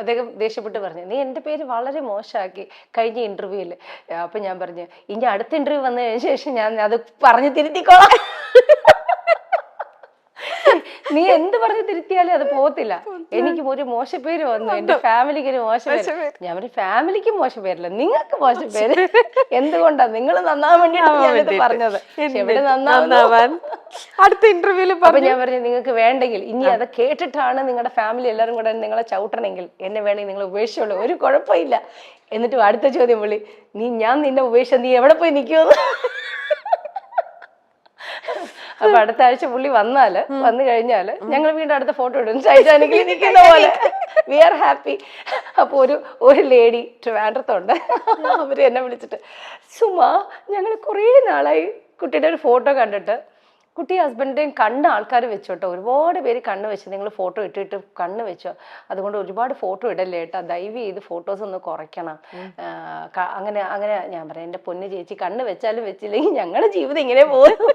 അദ്ദേഹം ദേഷ്യപ്പെട്ട് പറഞ്ഞു, നീ എൻ്റെ പേര് വളരെ മോശമാക്കി കഴിഞ്ഞ ഇന്റർവ്യൂവിൽ. അപ്പൊ ഞാൻ പറഞ്ഞു, ഇനി അടുത്ത ഇന്റർവ്യൂ വന്നതിന് ശേഷം ഞാൻ അത് പറഞ്ഞു തിരുത്തിക്കോളാം. നീ എന്ത് പറഞ്ഞ് തിരുത്തിയാലും അത് പോകത്തില്ല. എനിക്ക് ഒരു മോശപ്പേര് വന്നു, എന്റെ ഫാമിലിക്ക് ഒരു മോശപ്പേര്. ഞാൻ ഒരു ഫാമിലിക്ക് മോശപ്പേരില്ല, നിങ്ങൾക്ക് മോശപ്പേര്. എന്തുകൊണ്ടാ നിങ്ങൾ നന്നാവാൻ വേണ്ടിയാണ് പറഞ്ഞത്. എവിടെ നന്നാവാൻ അടുത്ത ഇന്റർവ്യൂല് അപ്പൊ ഞാൻ പറഞ്ഞു, നിങ്ങൾക്ക് വേണ്ടെങ്കിൽ ഇനി അത് കേട്ടിട്ടാണ് നിങ്ങളുടെ ഫാമിലി എല്ലാവരും കൂടെ നിങ്ങളെ ചവിട്ടണമെങ്കിൽ എന്നെ വേണമെങ്കിൽ നിങ്ങൾ ഉപേക്ഷിച്ചോളൂ, ഒരു കുഴപ്പമില്ല. എന്നിട്ട് അടുത്ത ചോദ്യം വിളി, ഞാൻ നിന്നെ ഉപേക്ഷിച്ച നീ എവിടെ പോയി നിൽക്കുമെന്ന്. അപ്പൊ അടുത്ത ആഴ്ച പുള്ളി വന്നു കഴിഞ്ഞാല് ഞങ്ങൾ വീണ്ടും അടുത്ത ഫോട്ടോ ഇടും, ടൈറ്റാനിക്കിൽ നിൽക്കുന്ന പോലെ. We are happy. അപ്പൊ ഒരു ലേഡി ട്രിവാൻഡ്രത്തുണ്ട്, അവര് എന്നെ വിളിച്ചിട്ട്, സുമാ ഞങ്ങൾ കുറേ നാളായി കുട്ടിയുടെ ഒരു ഫോട്ടോ കണ്ടിട്ട്, കുട്ടി ഹസ്ബൻഡിൻ്റെയും കണ്ണ് ആൾക്കാർ വെച്ചോട്ടോ, ഒരുപാട് പേര് കണ്ണ് വെച്ച്, നിങ്ങൾ ഫോട്ടോ ഇട്ടിട്ട് കണ്ണ് വെച്ചോ, അതുകൊണ്ട് ഒരുപാട് ഫോട്ടോ ഇടല്ലേ ഏട്ടാ, ദയവ് ചെയ്ത് ഫോട്ടോസ് ഒന്ന് കുറയ്ക്കണം. അങ്ങനെ ഞാൻ പറയാം, എൻ്റെ പൊന്ന് ചേച്ചി, കണ്ണ് വെച്ചാലും വെച്ചില്ലെങ്കിൽ ഞങ്ങളുടെ ജീവിതം ഇങ്ങനെ പോകും.